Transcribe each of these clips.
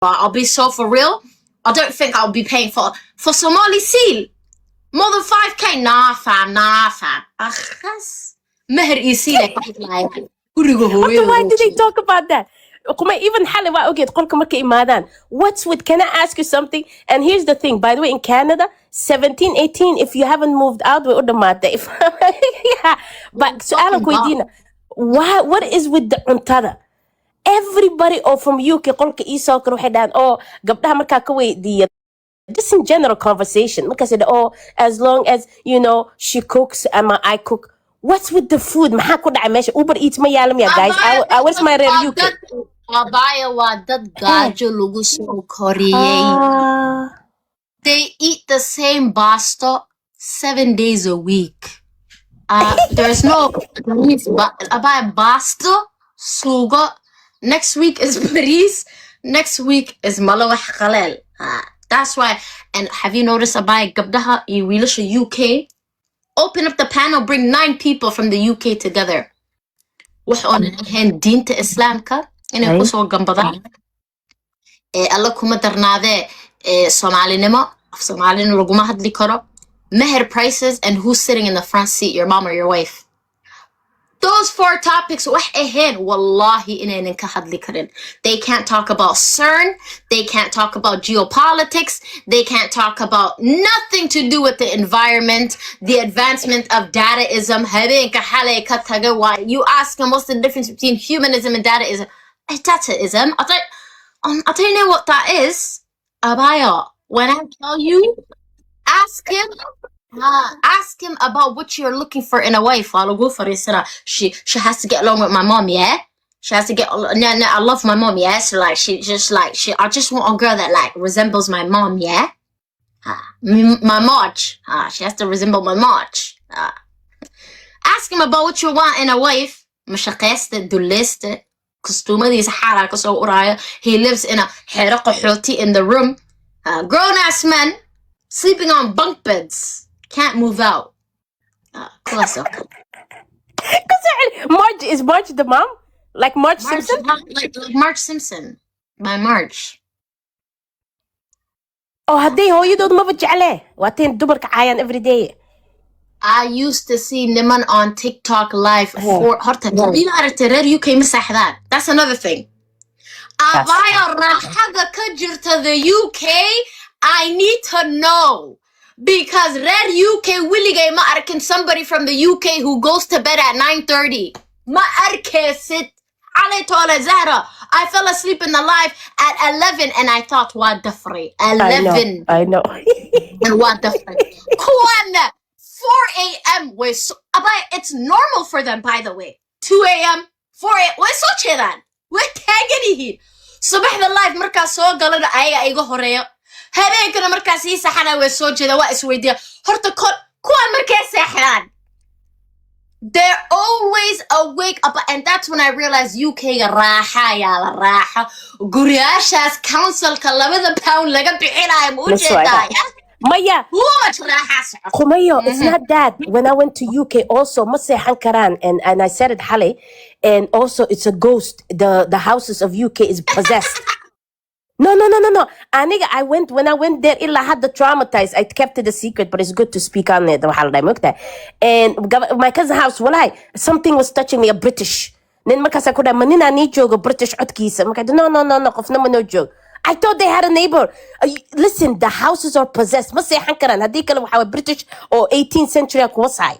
I'll be so for real. I don't think I'll be paying for Somali seal. More than 5K. Nah, fam. Akhas. Meher isiile. Why did they talk about that? Even Haliwa, okay, what's with, can I ask you something? And here's the thing, by the way, in Canada, 17, 18, if you haven't moved out, we're automatic. Yeah. But so Alan Kuidina, what is with the kuuntada? Everybody from UK, qolka isoo kale waxay dhahan, gabdhaha markaa ka weydiiya, just in general conversation, markaa said, as long as, she cooks, I cook. What's with the food? Maxaa ku dhacay meesha? Uber Eats ma yaalo miya, guys? Where's my review? Abaya waa dad gaajo lagu soo koriyey. They eat the same pasta 7 days a week. There's no abaya pasta, sugo. Next week is paris. Next week is malawax qaleel. That's why. And have you noticed abaya gabdhaha iyo wiilasha UK? Open up the panel, bring 9 people from the UK together. Wax on ahayn diinta Islaamka inay ku soo gambadaan. Alla kuma darnaade Soomaalinimo, Soomaalina laguma hadli karo. Meher prices and who's sitting in the front seat, your mom or your wife. Those 4 topics, wax ahayn wallahi inaynan ka hadli karin. They can't talk about CERN. They can't talk about geopolitics. They can't talk about nothing to do with the environment, the advancement of dataism. You ask them what's the difference between humanism and dataism. Dataism? I don't know what that is. Abaya, when I tell you, ask him about what you're looking for in a wife. She has to get along with my mom, yeah? She has to get I love my mom, yeah? So I just want a girl that resembles my mom, yeah? My March. She has to resemble my March. Ask him about what you want in a wife. Mashaqeste, duleste, costumadis xara kasoo uraya. He lives in a xero qaxooti in the room. Grown-ass men sleeping on bunk beds. Can't move out. Close up. Marge, is Marge the mom? Like Marge Simpson? Like Marge Simpson. By Marge. Hadday hooyadood maba jecle. Waateen dumarka caayaan every day. I used to see niman on TikTok live for horta. You aragtay reer UK masaxdaan. That's another thing. Abaya raaxada ka jirta the UK. I need to know. Because Red UK willigay ma arkin somebody from the UK who goes to bed at 9:30. Ma arkesit. Ale tola Zahra. I fell asleep in the live at 11 and I thought, what the free? 11. I know. And what the free? Kuan 4 a.m. It's normal for them, by the way. 2 a.m., 4 a.m. We're so chidan. We're tagging here. Subah the live marka so galada ayaga iga horeeyo. Habeenkana markaas ii saxana way soo jeeda waa isweydiya horta kuwa markay seexdaan. They're always awake up, and that's when I realized UK ga raaxa yaa la raaxa guriyashaas councilka £2 laga bixinayo ma u jeedaa Maya, Kumayo, it's not that. When I went to UK also, ma seexan karaan, and I said it Hale, and also it's a ghost. The houses of UK is possessed. No. Aniga, when I went there, I had the traumatized. I kept it a secret, but it's good to speak on it. And my cousin's house, something was touching me, a British. Then makasa ko da manina ni joke, a British otkisa. No, of no joke. I thought they had a neighbor. Listen, the houses are possessed. Masay hankaran, hadi kala how British or 18th century akwasay.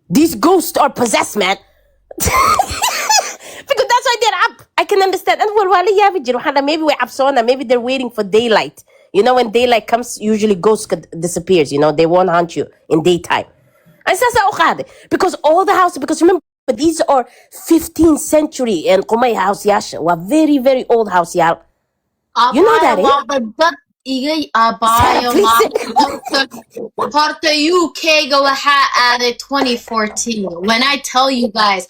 These ghosts are possessed, man. Because that's why they're up. I can understand. And maybe we're up, maybe they're waiting for daylight. You know, when daylight comes, usually ghosts disappears. You know, they won't haunt you in daytime. Because all the houses, because remember, these are 15th century and Kumay house yasha. Were very, very old house yal. You know that, the UK go at 2014. When I tell you guys,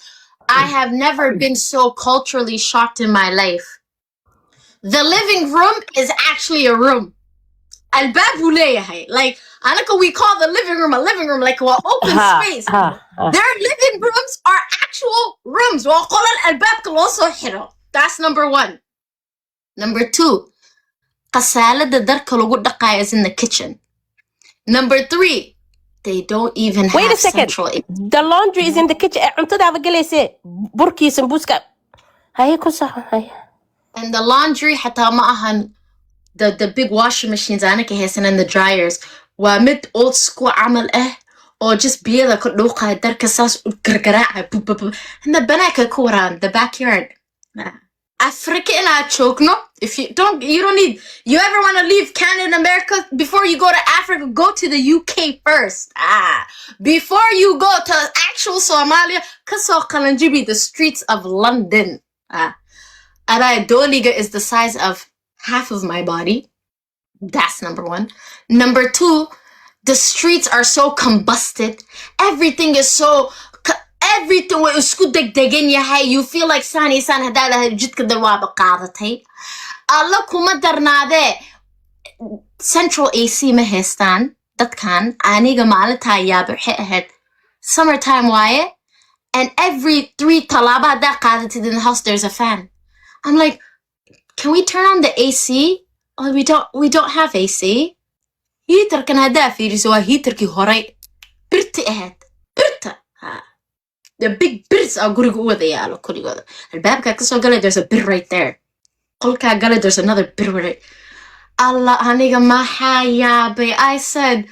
I have never been so culturally shocked in my life. The living room is actually a room. Like, we call the living room a living room, like open space. Their living rooms are actual rooms. That's number one. Number 2, qasaalada darka lagu dhaqayo is in the kitchen. Number 3, they don't even Wait have a second. central. The laundry is in the kitchen. Cuntadaaba galayse burkii sambuuska. Haye ku saxan haye. And the laundry حتى ما أهن the big washing machines أنا كهسن and the dryers ومد old school عمل or just بيدا كدوقة درك ساس وكركراعة and the بناك كوران the backyard. Africa and I choke no. If you don't need. You ever want to leave Canada and America before you go to Africa? Go to the UK first. Before you go to actual Somalia, kaso kalanjibi the streets of London. Aray Doliga is the size of half of my body. That's number 1. Number 2, the streets are so combusted. Everything is so. Everything is good. You feel like Sani San Hadala Jitka the Waba Qadatay. Allah kuma darnade central AC Mahistan that can Aniga Malata Yabr head summertime waye and every 3 talaba that qadated in the house there's a fan. I'm like, can we turn on the AC? Oh, we don't have AC. Heater can hada fi so heater ki horay birti ahead. Birta. The big birds are guriga u wada yaalo kuligooda. Albaabka ka soo galay there's a bir right there. Qolka galay there's another bir right. Allah aniga maxaa yaabay. I said,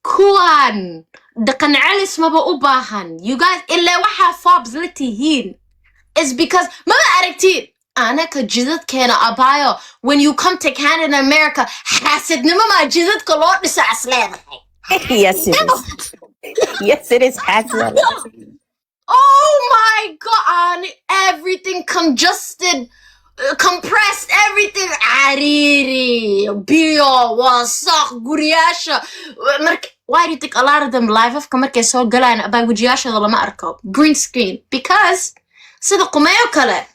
kuwan dhaqan celis maba u baahan. You guys illa waxa fobs la tihiin. It's because mama aragtiin ana ka jidadkeena abayo when you come to Canada and America xaasidnimo ma jidadka loo dhisa asleedahay. Yes it is. Yes it is hassle. Oh my God, everything congested, compressed, everything. Ariri, bio, wasaq, guriyasha. Why do you think a lot of them live of kamarke so galaan abay wujiyasha lama arko? Green screen. Because sida qumayo kale.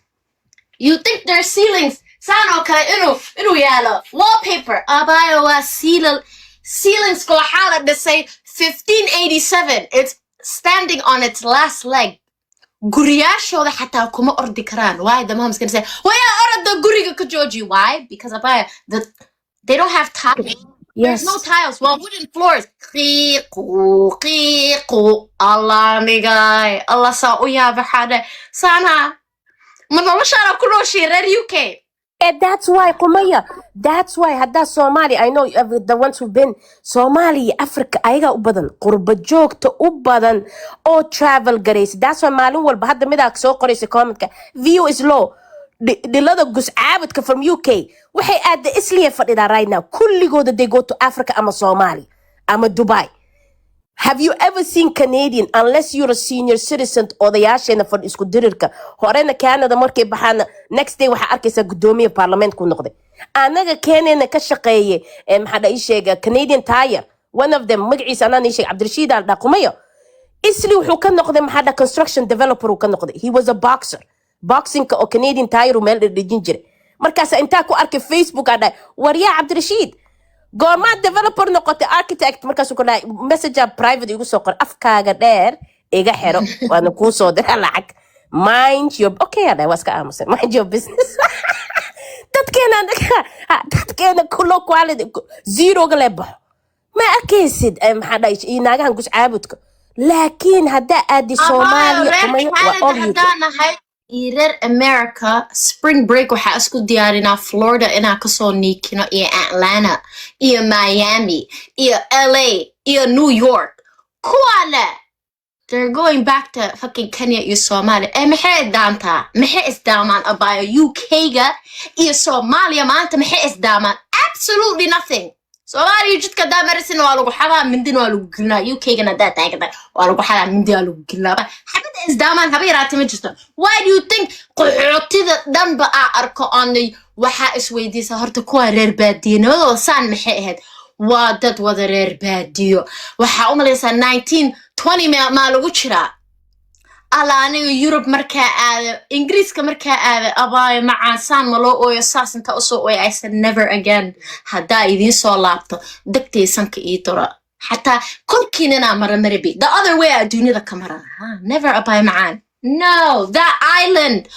You think their ceilings sano kale inu yalo wallpaper abayo wa ceilings ko hala they say 1587. It's standing on its last leg. Guriyashooda xataa kuma ordi karaan. Why? The mom's gonna say, "Waya orada guriga ka jooji." Why? Because they don't have tiles. Yes. There's no tiles. Well, wooden floors. Allah nigay. Allah sa uya bahada. Sana. Manoloshara kunoshi red UK. And that's why, Kumaya, that's why hadda Somali, I know the ones who've been Somali, Africa, ayaga u badan, qurba joogta u badan, oo travel garaysa. That's why maalin walba hadda midaak soo qoraysa commentka, view is low. Dilada gus caabudka from UK, waxay aad isliya fadhida right now. Kulligooda they go to Africa ama Somali, ama Dubai. Have you ever seen Canadian, unless you're a senior citizen, odayaasheena fadhi isku dirirka horena Canada markay baxaan next day waxa arkaysa gudoomiye parliament ku noqday anaga Keenana ka shaqeeyay maxaa ay sheega Canadian Tire, one of them magaciisa anaan sheeg Cabdirashiid al dhaqmayo isli wuxuu ka noqday maxaa construction developer uu ka noqday. He was a boxer, boxing ka oo Canadian Tire uu meel dhijin jiray. Markaas inta ku arkay Facebook ada wariya Cabdirashiid goorma developer noqotay architect. Markaas ku dhaay message private igu soo qor afkaaga dheer iga xiro waana ku soo diray lacag. Mind your okay ada waska aamusan mind your business. dadkeena kulo quality zero galeba ma arkaysid maxaa dhaay inaagahan gus caabudka laakiin hadda aadi Soomaaliya kumayo waa all Irer America spring break waxa isku diyaarinaa Florida inaa kasoo niikino iyo Atlanta iyo Miami iyo LA iyo New York. Kuwale they're going back to fucking Kenya iyo Somalia. Maxay daanta? Maxay isdaamaan abayo UK-ga iyo Somalia maanta maxay isdaamaan? Absolutely nothing. Somalia jidka daamarisin waa lagu xadaa mindin waa lagu gilnaa. UK-gana daa taagada waa lagu xadaa mindin waa lagu gilnaa. Is daman habi raati ma jirto. Why do you think qaxootida dhanba arko aanay waxa isweydiisa horta kuwa reer baadiyo saan maxay ahayd waa dad wada reer baadiyo waxa u malaysaa 1920 ma lagu jiraa alaaniga Europe markaa aad Ingiriiska markaa aad abay macaan saan malo oo saas inta u soo I said never again hadaa idin soo laabto dagtaysanka ii dora حتى كل كيننا مرة مربي the other way I do need a camera never أباي معان no that island